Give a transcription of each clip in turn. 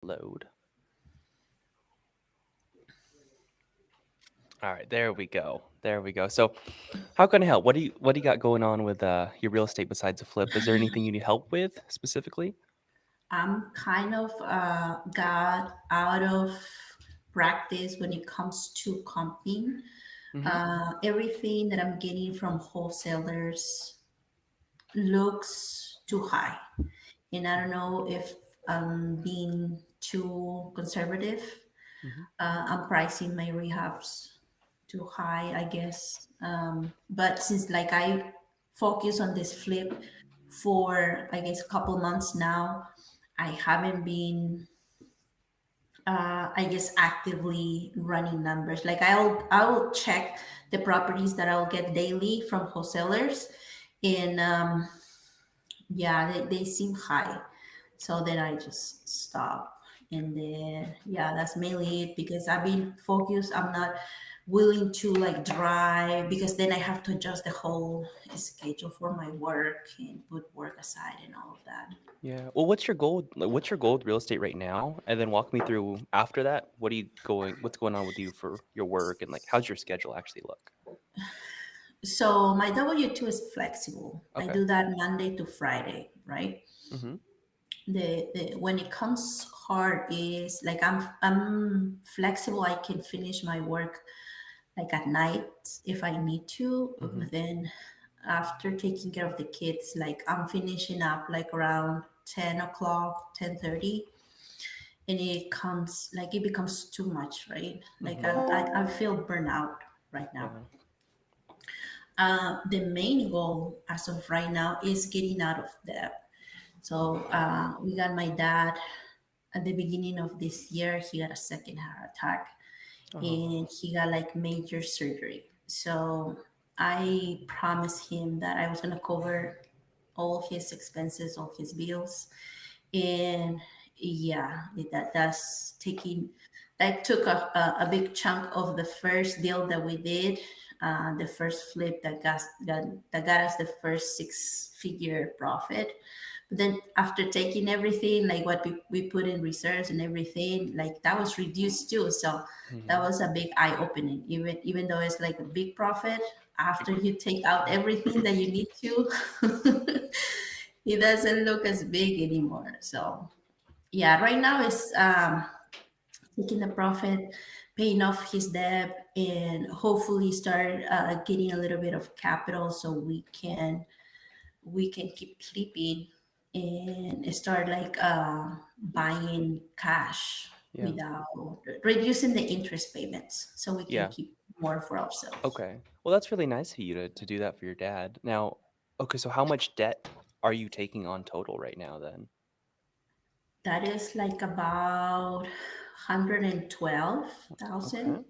Load. All right, there we go. There we go. So, how can I help? What do you got going on with your real estate besides a flip? Is there anything you need help with specifically? I'm kind of got out of practice when it comes to comping. Mm-hmm. Everything that I'm getting from wholesalers looks too high. And I don't know if I'm being too conservative. Mm-hmm. I'm pricing my rehabs too high, I guess. But since like I focus on this flip for I guess a couple months now, I haven't been I guess actively running numbers. Like I will check the properties that I'll get daily from wholesalers, and yeah, they seem high. So then I just stop. And then yeah, that's mainly it because I've been focused. I'm not willing to like drive because then I have to adjust the whole schedule for my work and put work aside and all of that. Yeah. Well, what's your goal? What's your goal with real estate right now? And then walk me through after that. What are you going? What's going on with you for your work and like how's your schedule actually look? So my W-2 is flexible. I Okay. do that Monday to Friday, right? Mm-hmm. The when it comes hard is like I'm flexible. I can finish my work like at night if I need to. Mm-hmm. But then after taking care of the kids, like I'm finishing up like around 10 o'clock, 10:30, and it becomes too much, right? Like Mm-hmm. I feel burnout right now. Yeah. The main goal as of right now is getting out of debt. So we got my dad at the beginning of this year. He got a second heart attack, Oh. and he got like major surgery. So I promised him that I was gonna cover all his expenses, all his bills, and yeah, that's taking that took a big chunk of the first deal that we did, the first flip that got us the first six-figure profit. But then after taking everything, like what we put in reserves and everything, like that was reduced too. So that Mm-hmm. was a big eye opening. Even though it's like a big profit, after you take out everything that you need to, it doesn't look as big anymore. So yeah, right now it's taking the profit, paying off his debt, and hopefully start getting a little bit of capital so we can keep sleeping and start like buying cash Yeah. without reducing the interest payments so we can Yeah. keep more for ourselves. Okay. Well, that's really nice of you to do that for your dad. Now, okay, so how much debt are you taking on total right now then? That is like about Okay. 112,000.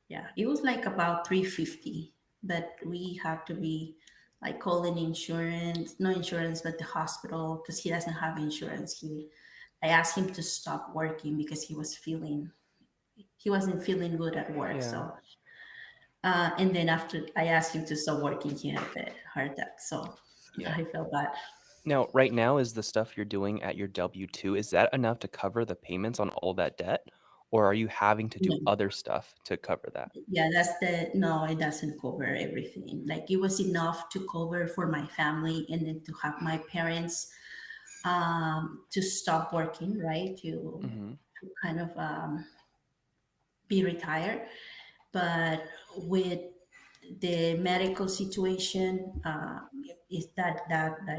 Yeah, it was like about 350, but we had to be like calling insurance, no insurance, but the hospital because he doesn't have insurance. I asked him to stop working because he wasn't feeling good at work. Yeah. So, and then after I asked him to stop working, he had the heart attack. So Yeah. I felt bad. Now, right now, is the stuff you're doing at your W-2, is that enough to cover the payments on all that debt? Or are you having to do No, other stuff to cover that? yeah, no, it doesn't cover everything. Like it was enough to cover for my family and then to have my parents to stop working, right? Mm-hmm. To kind of be retired. But with the medical situation, is that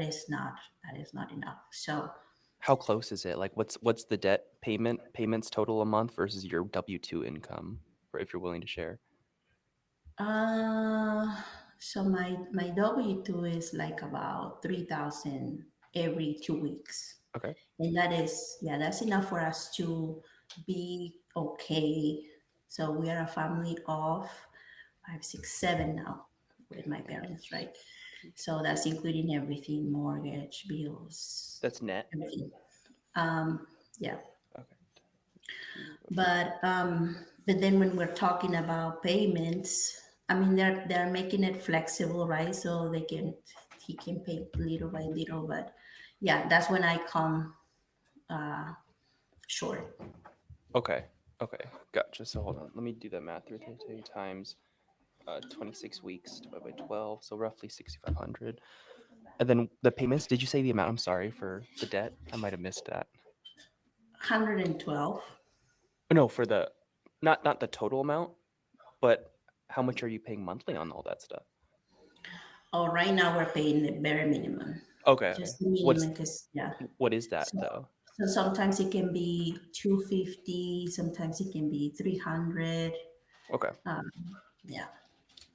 is not enough. So How close is it? Like, what's the debt payments total a month versus your W-2 income, or if you're willing to share? uh, so my W two is like about 3,000 every 2 weeks, Okay. and that is yeah, that's enough for us to be okay. So we are a family of five, six, seven now with my parents, right? So that's including everything, mortgage, bills, That's net. everything. Um, yeah. Okay. Two. Okay. But then when we're talking about payments, I mean they're making it flexible, right? So he can pay little by little. But yeah, that's when I come short. Okay. Okay. Gotcha. So hold on. Let me do that math. 330 times 26 weeks divided by 12. So roughly 6,500. And then the payments, did you say the amount? I'm sorry for the debt. I might have missed that. 112. No, for the not the total amount, but how much are you paying monthly on all that stuff? Oh, right now we're paying the bare minimum, Okay, okay. just the minimum, because yeah. What is that So, though? so sometimes it can be 250, sometimes it can be 300. Okay. Um, yeah.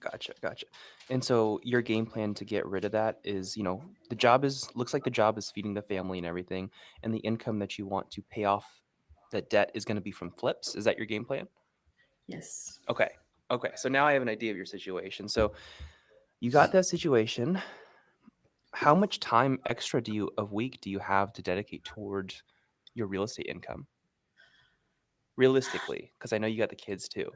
Gotcha, gotcha. And so your game plan to get rid of that is, the job is looks like the job is feeding the family and everything, and the income that you want to pay off the debt is going to be from flips. Is that your game plan? Yes. Okay. Okay. So now I have an idea of your situation. So you got that situation. How much time extra do you a week do you have to dedicate towards your real estate income? Realistically, because I know you got the kids too.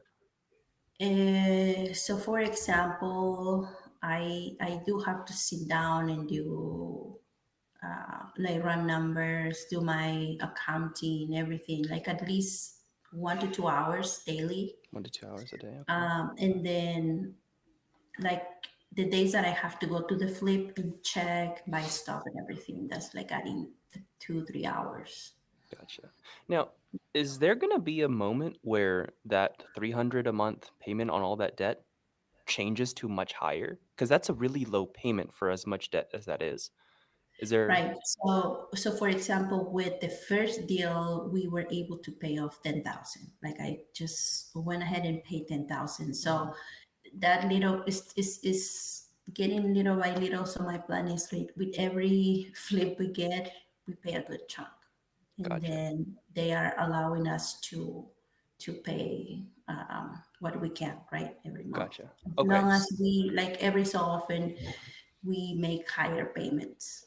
So for example, I do have to sit down and do like run numbers, do my accounting, everything, like at least 1 to 2 hours daily. 1 to 2 hours a day. Okay. And then like the days that I have to go to the flip and check my stuff and everything, that's like adding 2 3 hours. Gotcha. Now, is there gonna be a moment where that 300 a month payment on all that debt changes to much higher? Because that's a really low payment for as much debt as that is. Is there Right. So for example, with the first deal, we were able to pay off 10,000. Like I just went ahead and paid 10,000. So that little is getting little by little. So my plan is like with every flip we get, we pay a good chunk, and gotcha, then they are allowing us to pay what we can, right, every month. gotcha. As Okay, long as we like every so often we make higher payments.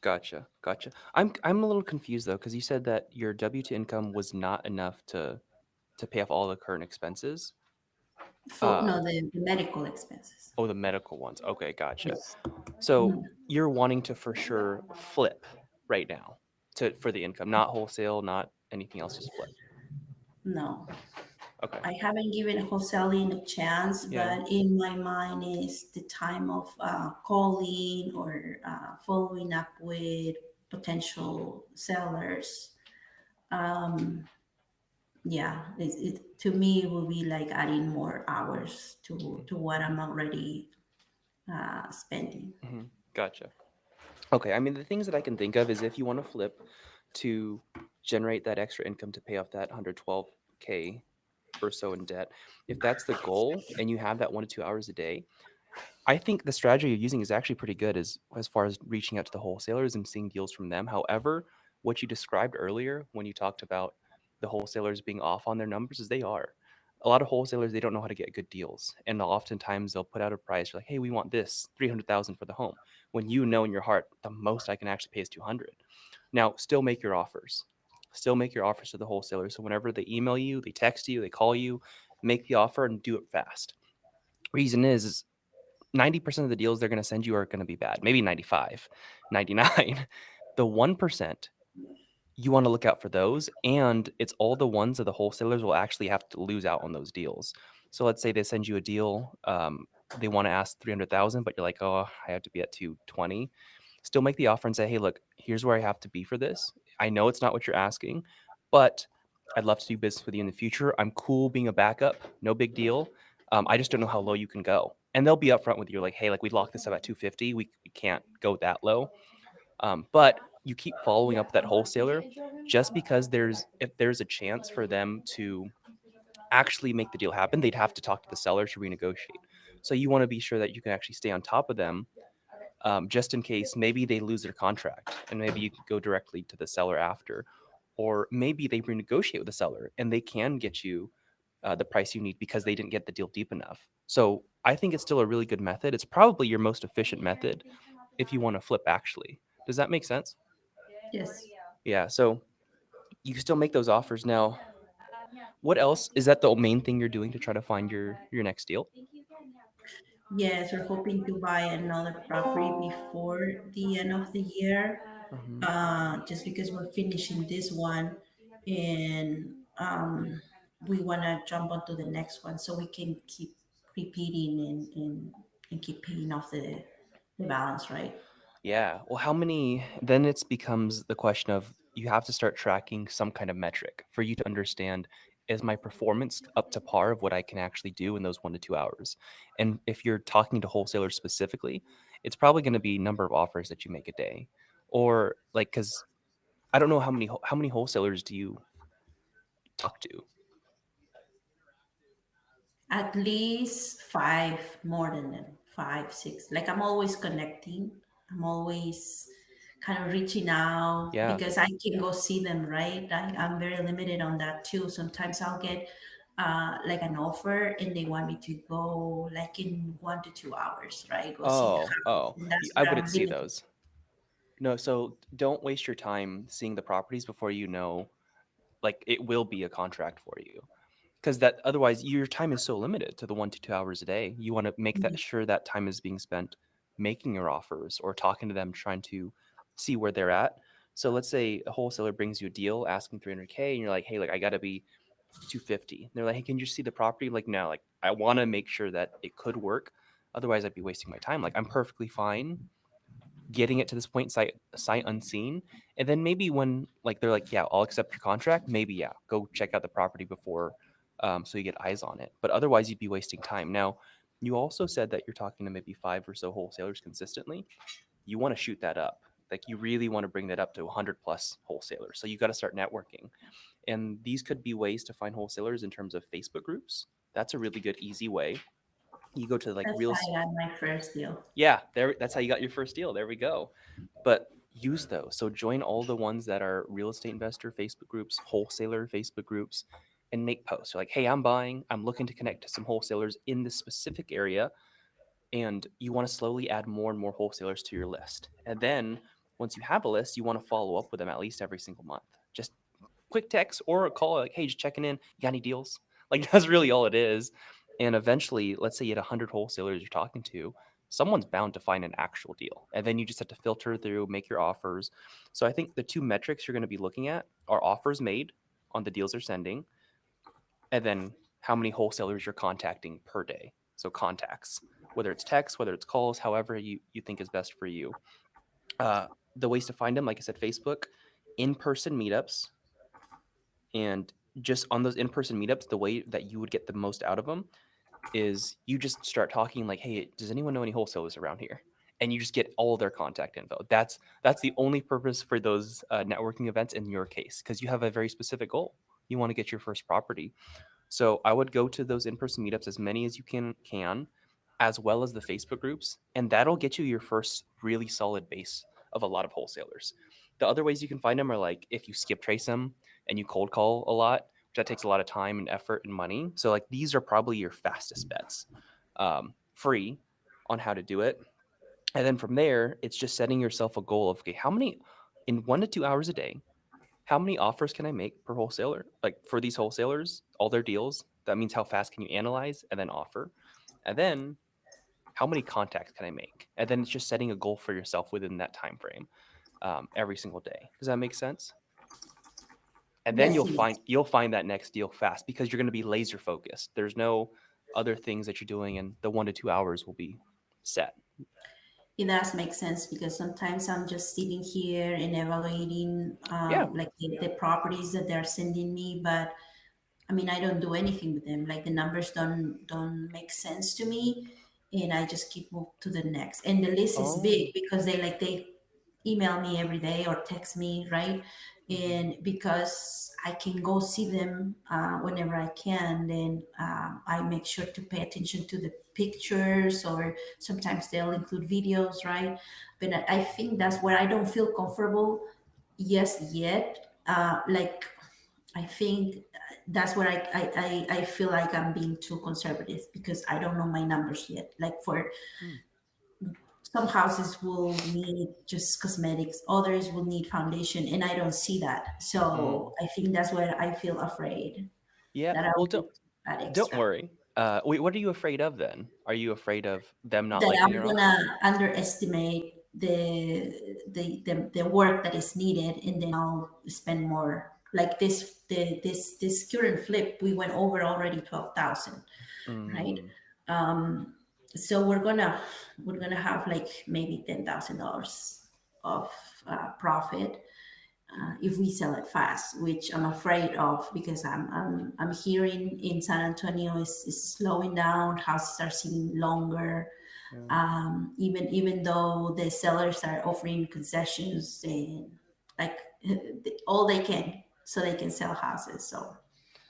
gotcha, gotcha. I'm a little confused though, because you said that your W-2 income was not enough to pay off all the current expenses. For Uh, no, the medical expenses. oh, the medical ones. Okay, gotcha. Yes. So Mhm. you're wanting to for sure flip right now to for the income, not wholesale, not anything else, just flip. No, Okay. I haven't given wholesaling a chance, Yeah. but in my mind is the time of calling or following up with potential sellers. Yeah, to me it will be like adding more hours to what I'm already spending. Gotcha. Okay. I mean, the things that I can think of is if you want to flip to generate that extra income to pay off that 112K or so in debt, if that's the goal and you have that 1 to 2 hours a day, I think the strategy you're using is actually pretty good as far as reaching out to the wholesalers and seeing deals from them. However, what you described earlier when you talked about the wholesalers being off on their numbers is they are. A lot of wholesalers they don't know how to get good deals, and oftentimes they'll put out a price like, "Hey, we want this 300,000 for the home," when you know in your heart the most I can actually pay is 200. Now, still make your offers. Still make your offers to the wholesalers. So whenever they email you, they text you, they call you, make the offer and do it fast. Reason is 90% of the deals they're going to send you are going to be bad. Maybe 95, 99. The 1%, you want to look out for those. And it's all the ones that the wholesalers will actually have to lose out on those deals. So let's say they send you a deal. They want to ask 300,000, but you're like, oh, I have to be at 220. Still make the offer and say, hey, look, here's where I have to be for this. I know it's not what you're asking, but I'd love to do business with you in the future. I'm cool being a backup. No big deal. I just don't know how low you can go. And they'll be upfront with you, like, hey, like we locked this up at 250. We can't go that low. But you keep following up that wholesaler just because if there's a chance for them to actually make the deal happen, they'd have to talk to the seller to renegotiate. So you want to be sure that you can actually stay on top of them, just in case maybe they lose their contract and maybe you can go directly to the seller after, or maybe they renegotiate with the seller and they can get you the price you need because they didn't get the deal deep enough. So I think it's still a really good method. It's probably your most efficient method if you want to flip actually. Does that make sense? Yes. Yeah. So you can still make those offers now. What else is that the main thing you're doing to try to find your next deal? Yes, we're hoping to buy another property before the end of the year. Hmm. just because we're finishing this one, and we want to jump onto the next one so we can keep repeating and keep paying off the balance, right? Yeah. Well, how many? Then it becomes the question of you have to start tracking some kind of metric for you to understand, is my performance up to par of what I can actually do in those 1 to 2 hours? And if you're talking to wholesalers specifically, it's probably going to be number of offers that you make a day, or like because I don't know how many wholesalers do you talk to? At least five, more than that, five, six. Like I'm always connecting. I'm always kind of reaching out Yeah. because I can go see them, right? I'm very limited on that too. Sometimes I'll get like an offer and they want me to go like in 1 to 2 hours, right? Go see the Oh, house. oh, And that's I where I'm wouldn't see limited. those. No, so don't waste your time seeing the properties before you know, like, it will be a contract for you. Because that otherwise your time is so limited to the 1 to 2 hours a day. You want to make that sure that time is being spent making your offers or talking to them, trying to see where they're at. So let's say a wholesaler brings you a deal asking 300K, and you're like, hey, like I gotta be 250. And they're like, hey, can you see the property? Like, no, like I want to make sure that it could work. Otherwise, I'd be wasting my time. Like, I'm perfectly fine getting it to this point sight unseen, and then maybe when like they're like, yeah, I'll accept your contract, maybe, yeah, go check out the property before, so you get eyes on it, but otherwise you'd be wasting time. Now, you also said that you're talking to maybe five or so wholesalers consistently. You want to shoot that up, like you really want to bring that up to 100 plus wholesalers, so you got to start networking. And these could be ways to find wholesalers in terms of Facebook groups. That's a really good easy way. You go to like That's real. how I got my first deal. Yeah, there, that's how you got your first deal. There we go. But use those. So join all the ones that are real estate investor Facebook groups, wholesaler Facebook groups, and make posts. You're like, hey, I'm buying, I'm looking to connect to some wholesalers in this specific area. And you want to slowly add more and more wholesalers to your list. And then once you have a list, you want to follow up with them at least every single month. Just quick text or a call, like, hey, just checking in. You got any deals? Like, that's really all it is. And eventually, let's say you had 100 wholesalers you're talking to, someone's bound to find an actual deal. And then you just have to filter through, make your offers. So I think the two metrics you're going to be looking at are offers made on the deals they're sending, and then how many wholesalers you're contacting per day. So contacts, whether it's text, whether it's calls, however you think is best for you. Uh, the ways to find them, like I said, Facebook, in person meetups, and just on those in-person meetups, the way that you would get the most out of them is you just start talking like, "Hey, does anyone know any wholesalers around here?" And you just get all their contact info. That's the only purpose for those networking events in your case, because you have a very specific goal. You want to get your first property. So I would go to those in-person meetups, as many as you can, as well as the Facebook groups, and that'll get you your first really solid base of a lot of wholesalers. The other ways you can find them are like if you skip trace them and you cold call a lot, which that takes a lot of time and effort and money. So like these are probably your fastest bets, free on how to do it. And then from there, it's just setting yourself a goal of, okay, how many in 1 to 2 hours a day, how many offers can I make per wholesaler? Like for these wholesalers, all their deals, that means how fast can you analyze and then offer? And then how many contacts can I make? And then it's just setting a goal for yourself within that time frame, every single day. Does that make sense? And then Yes, it is. you'll find that next deal fast because you're going to be laser focused. There's no other things that you're doing, and the 1 to 2 hours will be set. It does make sense because sometimes I'm just sitting here and evaluating Yeah. like the properties that they're sending me, but I mean, I don't do anything with them. Like the numbers don't make sense to me, and I just keep move to the next. And the list is Oh. big because they email me every day or text me, right? Mhm. And because I can go see them whenever I can, then I make sure to pay attention to the pictures, or sometimes they'll include videos, right? But I think that's where I don't feel comfortable. Yes, yet. Like I think that's where I feel like I'm being too conservative because I don't know my numbers yet. Like for Mm. some houses will need just cosmetics, others will need foundation, and I don't see that. Mhm. So I think that's where I feel afraid Yeah. that I'll Well, need that don't extra. worry. Wait, what are you afraid of then? Are you afraid of them not That liking I'm your offer? gonna underestimate the work that is needed, and then I'll spend more. Like this current flip, we went over already 12,000, right? Mm, So we're gonna have like maybe $10,000 of profit if we sell it fast, which I'm afraid of because I'm hearing in San Antonio is slowing down. Houses are sitting longer, yeah. even though the sellers are offering concessions and like all they can so they can sell houses. So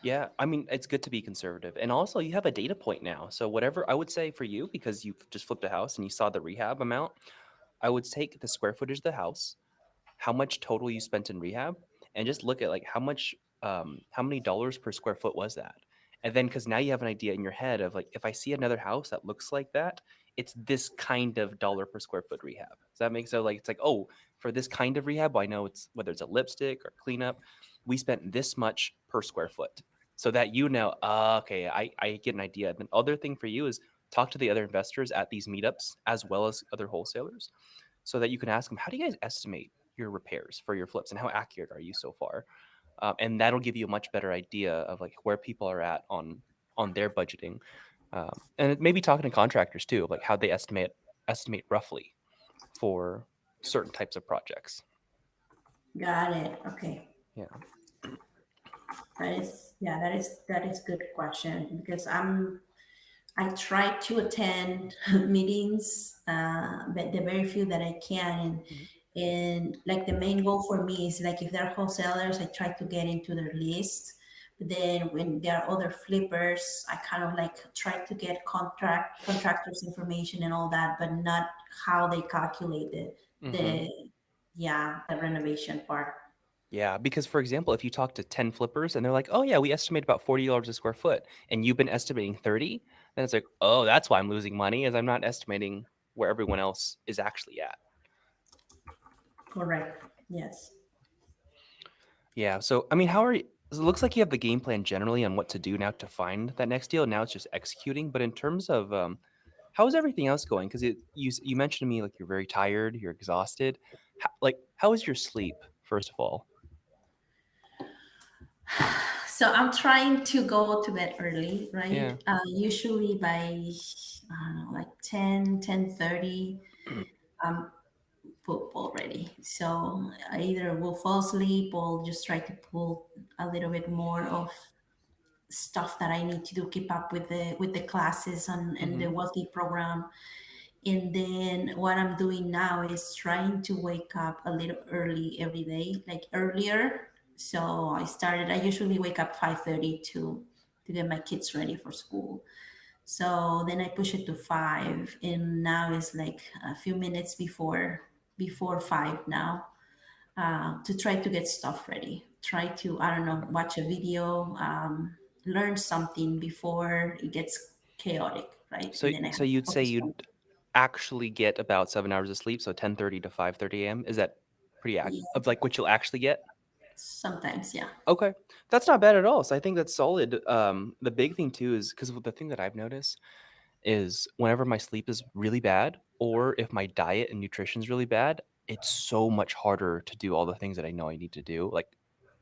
Yeah, I mean, it's good to be conservative. And also, you have a data point now. So, whatever I would say for you, because you've just flipped a house and you saw the rehab amount, I would take the square footage of the house, how much total you spent in rehab, and just look at like how many dollars per square foot was that. And then, because now you have an idea in your head of like, if I see another house that looks like that, it's this kind of dollar per square foot rehab. Does that make so? Like, it's like, oh, for this kind of rehab, I know it's whether it's a lipstick or cleanup, we spent this much per square foot. So that you know, okay, I get an idea. And then other thing for you is talk to the other investors at these meetups as well as other wholesalers so that you can ask them, how do you guys estimate your repairs for your flips and how accurate are you so far? And that'll give you a much better idea of like where people are at on their budgeting, and maybe talking to contractors too of like how they estimate roughly for certain types of projects. got it. Okay. Yeah. That is, yeah, that is good question because I try to attend meetings, but the very few that I can, Mhm. and like the main goal for me is like if they're wholesalers, I try to get into their list. But then when there are other flippers, I kind of like try to get contractors information and all that, but not how they calculate Mhm. the yeah, the renovation part. Yeah, because for example, if you talk to 10 flippers and they're like, "Oh yeah, we estimate about $40 a square foot," and you've been estimating 30, then it's like, "Oh, that's why I'm losing money, is I'm not estimating where everyone else is actually at." Correct. Yes. Yeah. So, I mean, how are you? It looks like you have the game plan generally on what to do now to find that next deal. Now it's just executing. But in terms of how is everything else going? Because you mentioned to me like you're very tired, you're exhausted. How is your sleep? First of all. So I'm trying to go to bed early, Yeah. right? Usually by, I don't know, like 10:30, I'm poop already. So I either will fall asleep or just try to pull a little bit more of stuff that I need to do, keep up with the classes and Hmm. the wealthy program. And then what I'm doing now is trying to wake up a little early every day, like earlier. So I usually wake up 5:30 to get my kids ready for school. So then I push it to 5 and now it's like a few minutes before 5 now, to try to get stuff ready. Try to, I don't know, watch a video, learn something before it gets chaotic, right? So And then I have so to you'd say focus on, you'd actually get about 7 hours of sleep, so 10:30 to 5:30 a.m. Is that pretty yeah, of like what you'll actually get? sometimes, yeah. Okay, that's not bad at all. So I think that's solid. The big thing too is because the thing that I've noticed is whenever my sleep is really bad or if my diet and nutrition is really bad, it's so much harder to do all the things that I know I need to do, like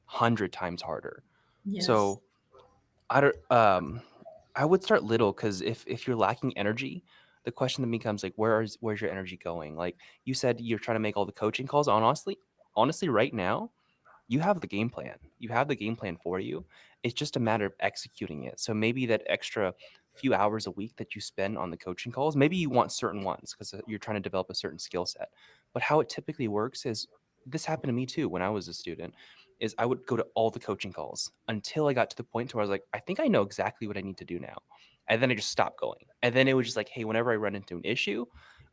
100 times harder. Yes. So I don't I would start little because if you're lacking energy, the question then becomes like where's your energy going? Like you said you're trying to make all the coaching calls. Honestly, right now, you have the game plan. You have the game plan for you. It's just a matter of executing it. So maybe that extra few hours a week that you spend on the coaching calls, maybe you want certain ones because you're trying to develop a certain skill set. But how it typically works is this happened to me too when I was a student is I would go to all the coaching calls until I got to the point where I was like, I think I know exactly what I need to do now. And then I just stopped going. And then it was just like, hey, whenever I run into an issue,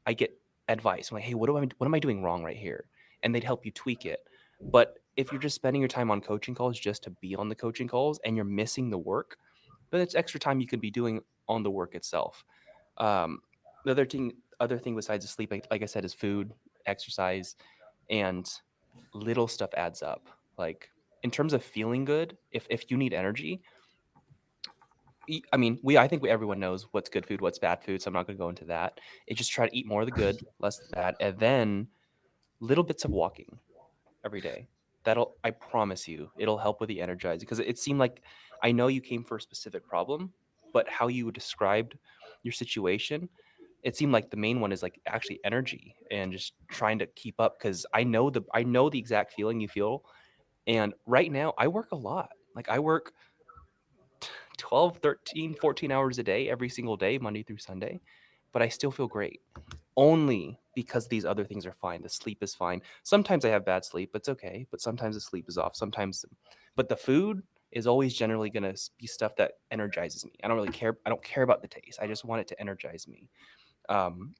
I get advice. I'm like, hey, what am I doing wrong right here? And they'd help you tweak it. But if you're just spending your time on coaching calls just to be on the coaching calls and you're missing the work, then it's extra time you could be doing on the work itself. Um, the other thing besides the sleep, like I said, is food, exercise, and little stuff adds up. Like in terms of feeling good, if you need energy, I mean, I think everyone knows what's good food, what's bad food, so I'm not going to go into that. It's just try to eat more of the good, less of the bad, and then little bits of walking every day. I promise you, it'll help with the energizing because it seemed like I know you came for a specific problem, but how you described your situation, it seemed like the main one is like actually energy and just trying to keep up because I know the exact feeling you feel. And right now I work a lot. Like I work 12, 13, 14 hours a day every single day, Monday through Sunday, but I still feel great only because these other things are fine. The sleep is fine. Sometimes I have bad sleep, but it's okay. But sometimes the sleep is off. Sometimes, but the food is always generally going to be stuff that energizes me. I don't really care. I don't care about the taste. I just want it to energize me. Um,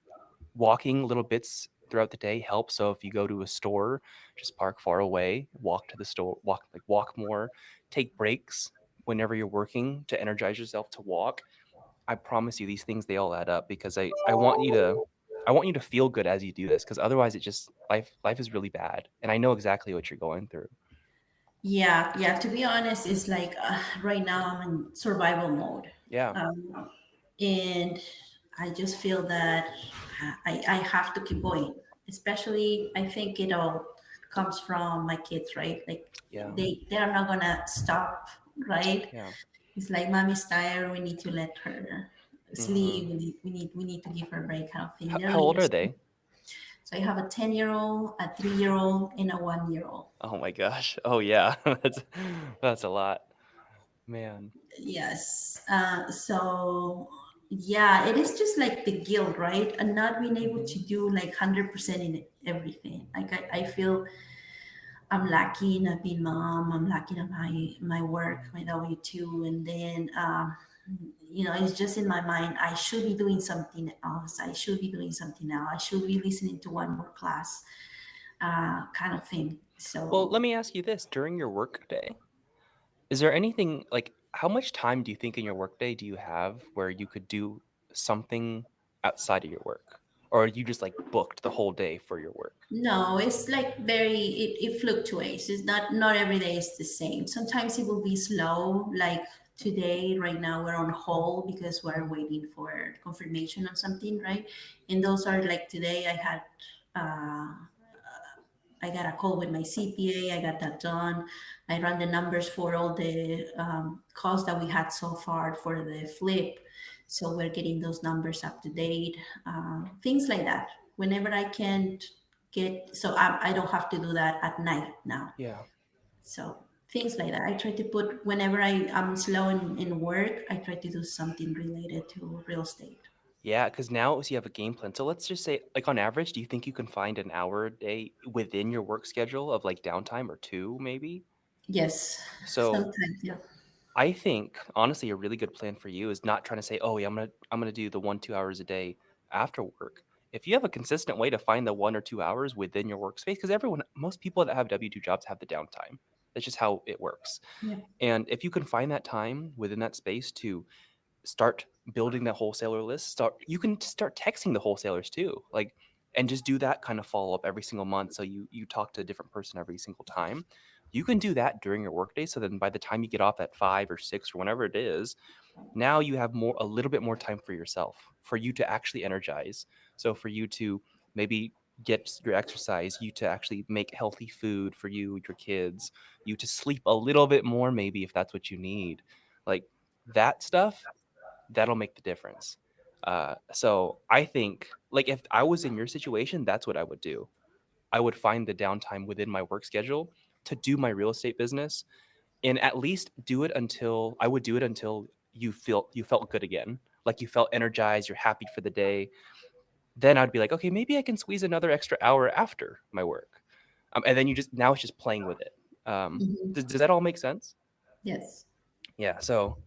Walking little bits throughout the day helps. So if you go to a store, just park far away, walk to the store, walk more, take breaks whenever you're working to energize yourself to walk. I promise you these things they all add up because I want you to feel good as you do this because otherwise it just life is really bad and I know exactly what you're going through. Yeah, yeah. To be honest, it's like right now I'm in survival mode, Yeah. and I just feel that I have to keep going. Especially, I think it all comes from my kids, right? Like Yeah. they are not gonna stop, right? Yeah. It's like mommy's tired. We need to let her Mhm. sleep. We need to give her a break, kind of thing. They're How like old are this. they? So I have a 10-year-old, a 3-year-old, and a 1-year-old. Oh my gosh. Oh yeah. That's a lot. Man. Yes. So yeah, it is just like the guilt, right? And not being able to Mhm. do like 100% in everything. Like I feel I'm lacking at being mom. I'm lacking at my work, my W-2, and then it's just in my mind. I should be doing something else. I should be doing something now. I should be listening to one more class, kind of thing. Well, let So me ask you this, during your work day, is there anything like how much time do you think in your workday do you have where you could do something outside of your work? Or are you just like booked the whole day for your work? no, it's like it fluctuates. It's not every day is the same. Sometimes it will be slow, like today, right now we're on hold because we're waiting for confirmation on something, right? And those are like today uh I got a call with my CPA. I got that done. I ran the numbers for all the costs that we had so far for the flip. So we're getting those numbers up to date. Things like that. Whenever I can get, so I don't have to do that at night now. Yeah. So things like that. I try to put, whenever am slow in work, I try to do something related to real estate. Yeah, because now so you have a game plan. So let's just say, like on average, do you think you can find an hour a day within your work schedule of like downtime or two, maybe? Yes, So sometimes, yeah. I think honestly, a really good plan for you is not trying to say, "Oh, yeah, I'm gonna do the 1 2 hours a day after work." If you have a consistent way to find the 1 or 2 hours within your workspace, because most people that have W-2 jobs have the downtime. That's just how it works. Yeah. And if you can find that time within that space to start building that wholesaler list, you can start texting the wholesalers too, like, and just do that kind of follow up every single month. So you talk to a different person every single time. You can do that during your workday. So then by the time you get off at 5 or 6 or whenever it is, now you have a little bit more time for yourself, for you to actually energize. So for you to maybe get your exercise, you to actually make healthy food for you, your kids, you to sleep a little bit more, maybe if that's what you need. Like that stuff, that'll make the difference. So I think, like, if I was in your situation, that's what I would do. I would find the downtime within my work schedule to do my real estate business, and at least do it until I would do it until you felt good again, like you felt energized, you're happy for the day. Then I'd be like, okay, maybe I can squeeze another extra hour after my work, and then you just now it's just playing with it. Mhm. Does that all make sense? Yes. Yeah. So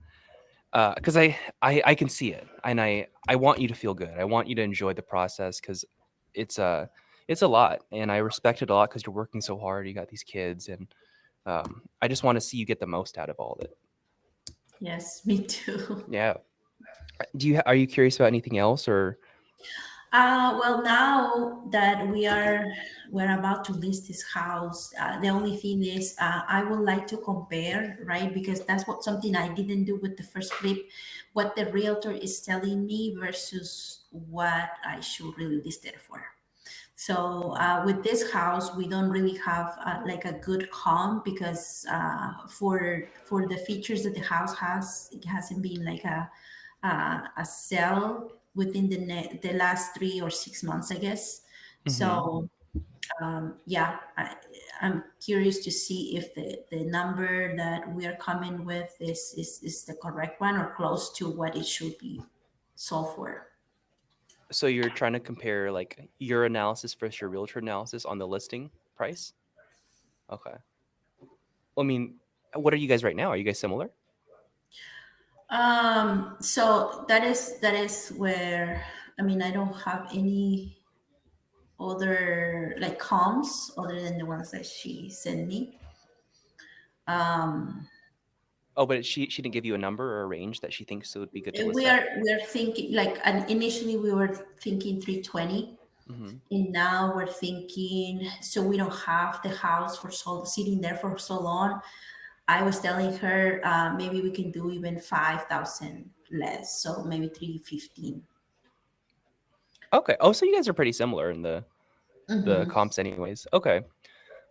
because I can see it, and I want you to feel good. I want you to enjoy the process because it's a it's a lot, and I respect it a lot because you're working so hard. You got these kids, and I just want to see you get the most out of all of it. Yes, me too. Yeah. Are you curious about anything else or? Well, now that we're about to list this house, the only thing is I would like to compare, right? Because that's what something I didn't do with the first flip, what the realtor is telling me versus what I should really list it for. So with this house, we don't really have like a good comp because for the features that the house has, it hasn't been like a sell within the last 3 or 6 months, I guess. Mm-hmm. So yeah, I'm curious to see if the number that we are coming with is the correct one or close to what it should be sold for. So you're trying to compare like your analysis versus your realtor analysis on the listing price? Okay. I mean, what are you guys right now? Are you guys similar? So that is where, I mean, I don't have any other like comps other than the ones that she sent me. Um, Oh, but she didn't give you a number or a range that she thinks it would be good to list we at? are we are thinking like, and initially we were thinking 320, Mm-hmm. and now we're thinking, so we don't have the house for so sitting there for so long. I was telling her maybe we can do even 5,000 less, so maybe 315. Okay. Oh, so you guys are pretty similar in the comps anyways. Okay.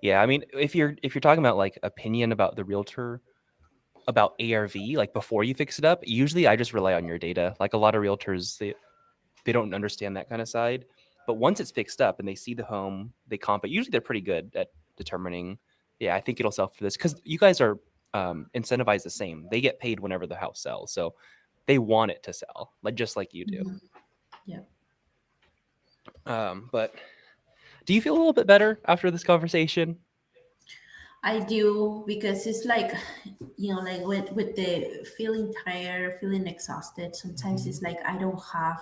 Yeah, I mean, if you're talking about like opinion about the realtor about ARV, like before you fix it up, usually I just rely on your data. Like a lot of realtors, they don't understand that kind of side. But once it's fixed up and they see the home, they comp it. Usually they're pretty good at determining, yeah, I think it'll sell for this because you guys are incentivized the same. They get paid whenever the house sells, so they want it to sell, like just like you do. Yeah. But do you feel a little bit better after this conversation? I do, because it's like, like with the feeling tired, feeling exhausted, sometimes Hmm. it's like I don't have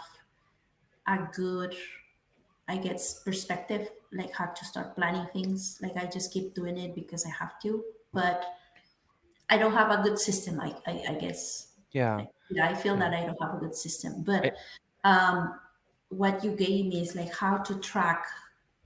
a good, I guess, perspective, like how to start planning things. Like I just keep doing it because I have to, but I don't have a good system, I guess. Yeah, Yeah, I feel yeah. that I don't have a good system. I, But what you gave me is like how to track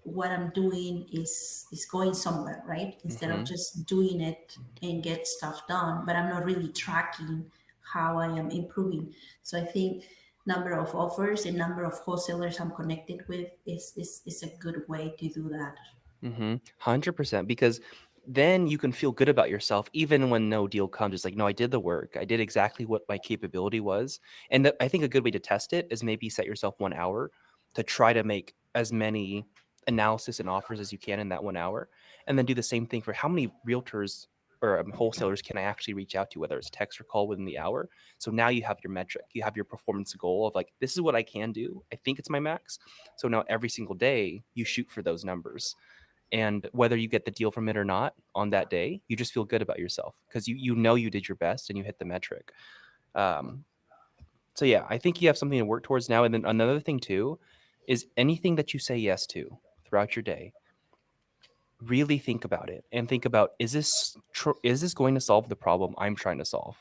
what I'm doing is going somewhere, right? Instead of mhm. just doing it and get stuff done, but I'm not really tracking how I am improving. So I think number of offers and number of wholesalers I'm connected with is a good way to do that. 100%, because then you can feel good about yourself even when no deal comes. It's like, no, I did the work. I did exactly what my capability was. And I think a good way to test it is maybe set yourself 1 hour to try to make as many analysis and offers as you can in that 1 hour. And then do the same thing for how many realtors or wholesalers can I actually reach out to, whether it's text or call within the hour. So now you have your metric, you have your performance goal of like, this is what I can do. I think it's my max. So now every single day you shoot for those numbers, and whether you get the deal from it or not on that day, you just feel good about yourself because you know you did your best and you hit the metric. um, so yeah, I think you have something to work towards now. And then another thing too is anything that you say yes to throughout your day, really think about it and think about, is this going to solve the problem I'm trying to solve?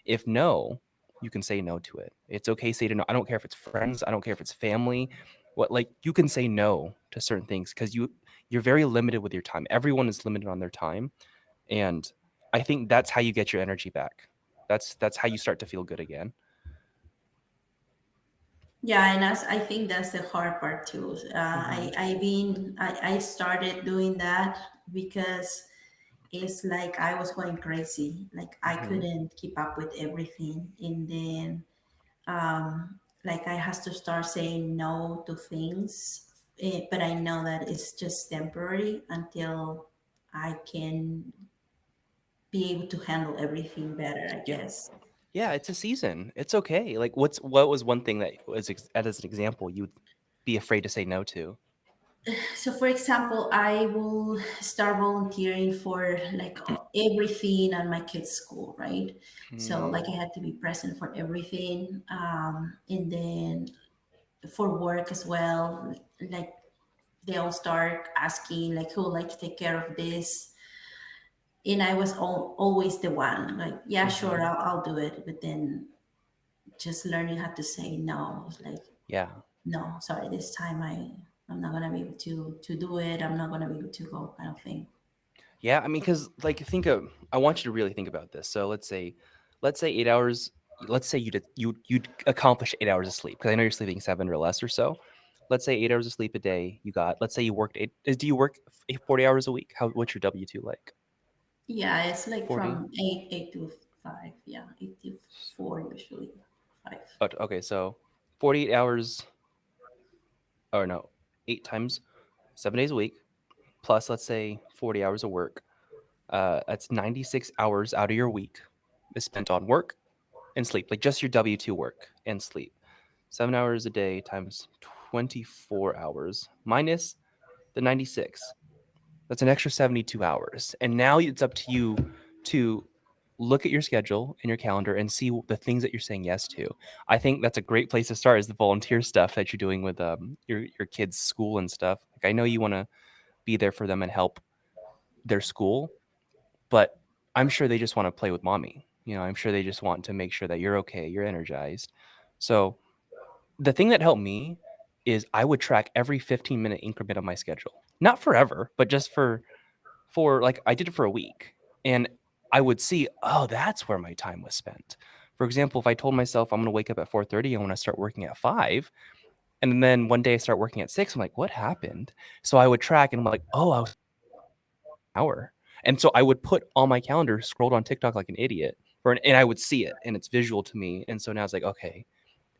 If no, you can say no to it. It's okay to say no. I don't care if it's friends, I don't care if it's family. What, like, you can say no to certain things because you're very limited with your time. Everyone is limited on their time, and I think that's how you get your energy back. That's how you start to feel good again. Yeah, and I think that's the hard part too. Hmm. I started doing that because it's like I was going crazy. Like I Hmm. couldn't keep up with everything, and then like I has to start saying no to things. But I know that it's just temporary until I can be able to handle everything better, I Yeah. guess. Yeah, it's a season. It's okay. Like, what was one thing that was as an example you'd be afraid to say no to? So for example, I will start volunteering for like everything at my kids school, right? So like I Mm, had to be present for everything, and then for work as well. Like they all start asking like who would like to take care of this, and I was always the one like, yeah, sure, mhm. I'll do it. But then just learning how to say no, was like, Yeah. no, sorry, this time I'm not gonna be able to do it. I'm not gonna be able to go, kind of thing. Yeah, I mean, because like think of, I want you to really think about this. So let's say 8 hours. Let's say you'd accomplish 8 hours of sleep because I know you're sleeping 7 or less or so. Let's say 8 hours of sleep a day. You got. Let's say you worked eight. Do you work 40 hours a week? How what's your W-2 like? Yeah, it's like 40. from eight to five. Yeah, 8 to 4 usually. Five. Okay, so 48 hours, or no, 8 times 7 days a week plus let's say 40 hours of work. That's 96 hours out of your week is spent on work and sleep, like just your W-2 work and sleep. 7 hours a day times 24 hours minus the 96. That's an extra 72 hours. And now it's up to you to look at your schedule and your calendar and see the things that you're saying yes to. I think that's a great place to start is the volunteer stuff that you're doing with your kids' school and stuff. Like I know you want to be there for them and help their school, but I'm sure they just want to play with mommy. I'm sure they just want to make sure that you're okay, you're energized. So the thing that helped me is I would track every 15-minute increment of my schedule. Not forever, but just for like I did it for a week. And I would see, oh, that's where my time was spent. For example, if I told myself I'm going to wake up at 4:30 and want to start working at 5, and then one day I start working at 6, I'm like, what happened? So I would track and I'm like, oh, I was an hour. And so I would put on my calendar, scrolled on TikTok like an idiot, and I would see it and it's visual to me. And so now it's like, okay,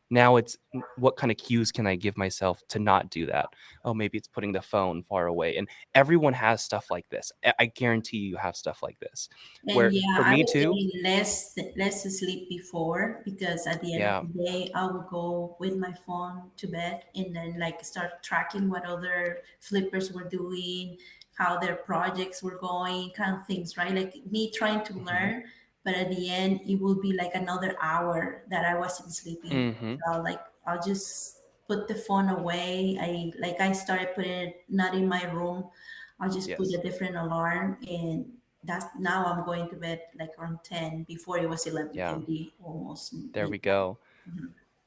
now it's what kind of cues can I give myself to not do that? Oh, maybe it's putting the phone far away. And everyone has stuff like this. I guarantee you have stuff like this. And Where yeah, for I me was too, getting less sleep before because at the end of yeah. the day, I would go with my phone to bed and then like start tracking what other flippers were doing, how their projects were going, kind of things, right? Like me trying to Hmm. learn, but at the end, it will be like another hour that I wasn't sleeping. Hmm. So like I'll just put the phone away. I started putting it not in my room. I'll just put a Yes. different alarm and that's now I'm going to bed like around 10. Before it was Yeah. 11:30, almost There we midnight. go.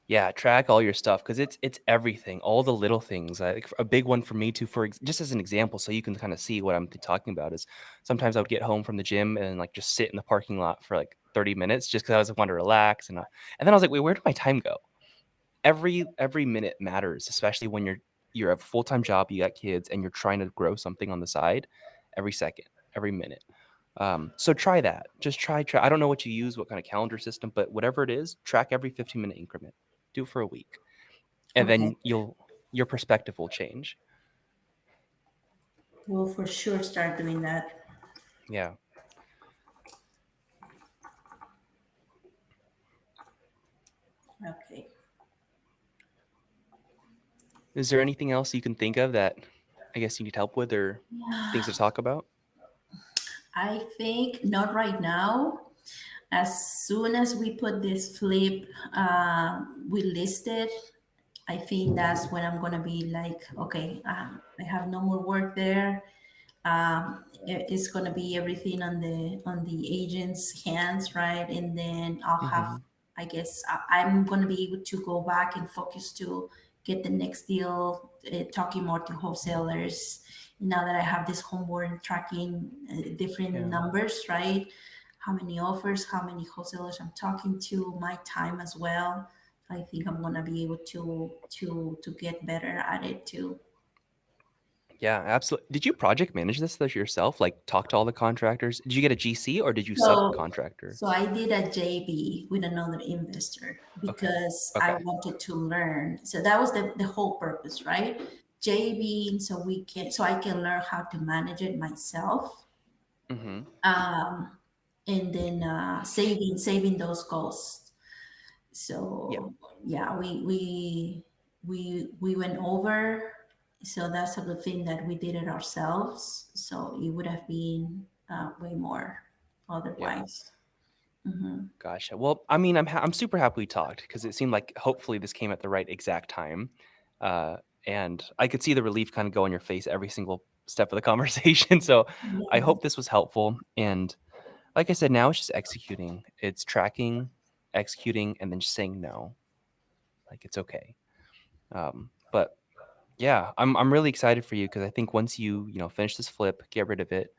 Yeah, track all your stuff because it's everything, all the little things. Like a big one for me too, just as an example, so you can kind of see what I'm talking about. Is sometimes I would get home from the gym and like just sit in the parking lot for like 30 minutes just because I was want to relax, and then I was like, wait, where did my time go? Every minute matters, especially when you're a full time job, you got kids, and you're trying to grow something on the side. Every second, every minute. So try that. Just try. I don't know what you use, what kind of calendar system, but whatever it is, track every 15-minute increment. Do it for a week, and Okay. then your perspective will change. We'll for sure start doing that. Yeah. Okay. Is there anything else you can think of that I guess you need help with or things to talk about? I think not right now. As soon as we put this flip, we listed, I think that's when I'm gonna be like, okay, I have no more work there. It's going to be everything on the agent's hands, right? And then I'll have, Hmm. I guess I'm going to be able to go back and focus to get the next deal, talking more to wholesalers. Now that I have this homeboard tracking different Yeah. numbers, right? How many offers, how many wholesalers I'm talking to, my time as well. I think I'm gonna be able to get better at it too. Yeah, absolutely. Did you project manage this yourself? Like talk to all the contractors? Did you get a GC or did you So, subcontractor? so I did a JV with another investor Okay. because I Okay. wanted to learn. So that was the whole purpose, right? JV, so I can learn how to manage it myself. Hmm. Um, and then saving those costs. Yeah. So yeah, we went over. So that's a good thing that we did it ourselves. So it would have been way more Yeah. otherwise. Hmm. Gotcha. Well, I mean, I'm super happy we talked because it seemed like hopefully this came at the right exact time, uh, and I could see the relief kind of go on your face every single step of the conversation. So I Yeah. hope this was helpful. And like I said, now it's just executing. It's tracking, executing, and then just saying no. Like it's okay. But yeah, I'm really excited for you because I think once you finish this flip, get rid of it,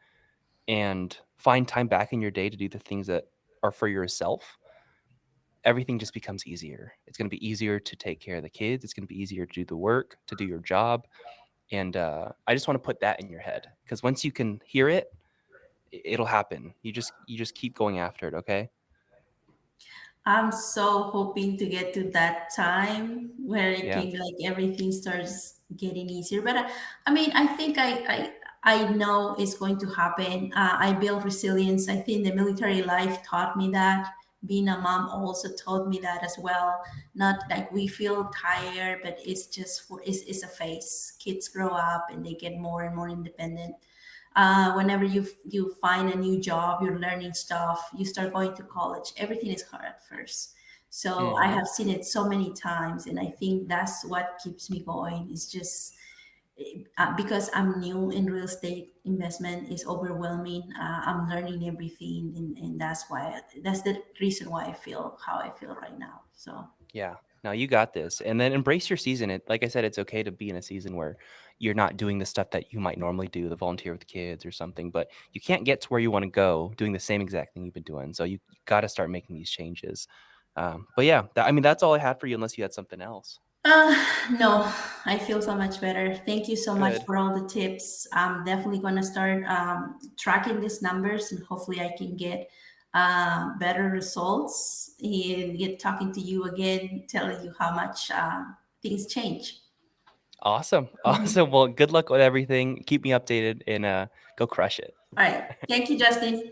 and find time back in your day to do the things that are for yourself, everything just becomes easier. It's going to be easier to take care of the kids. It's going to be easier to do the work, to do your job. And I just want to put that in your head because once you can hear it, it'll happen. You just keep going after it. Okay. I'm so hoping to get to that time where it Yeah. can like everything starts getting easier. But I mean, I think I know it's going to happen. I build resilience. I think the military life taught me that. Being a mom also taught me that as well. Not like we feel tired, but it's just it's a phase. Kids grow up and they get more and more independent. Whenever you find a new job, you're learning stuff, you start going to college, everything is hard at first. So I Hmm. have seen it so many times, and I think that's what keeps me going. It's just because I'm new in real estate investment is overwhelming. I'm learning everything, and that's the reason why I feel how I feel right now. So Yeah. No, you got this. And then embrace your season. Like I said, it's okay to be in a season where you're not doing the stuff that you might normally do, the volunteer with kids or something, but you can't get to where you want to go doing the same exact thing you've been doing. So you got to start making these changes. But yeah, I mean, that's all I had for you unless you had something else. Uh, no, I feel so much better. Thank you so much Good. for all the tips. I'm definitely going to start tracking these numbers, and hopefully I can get better results and get talking to you again, telling you how much things change. Awesome. Mhm. Awesome. Well, good luck with everything. Keep me updated and go crush it. All right. Thank you, Justin.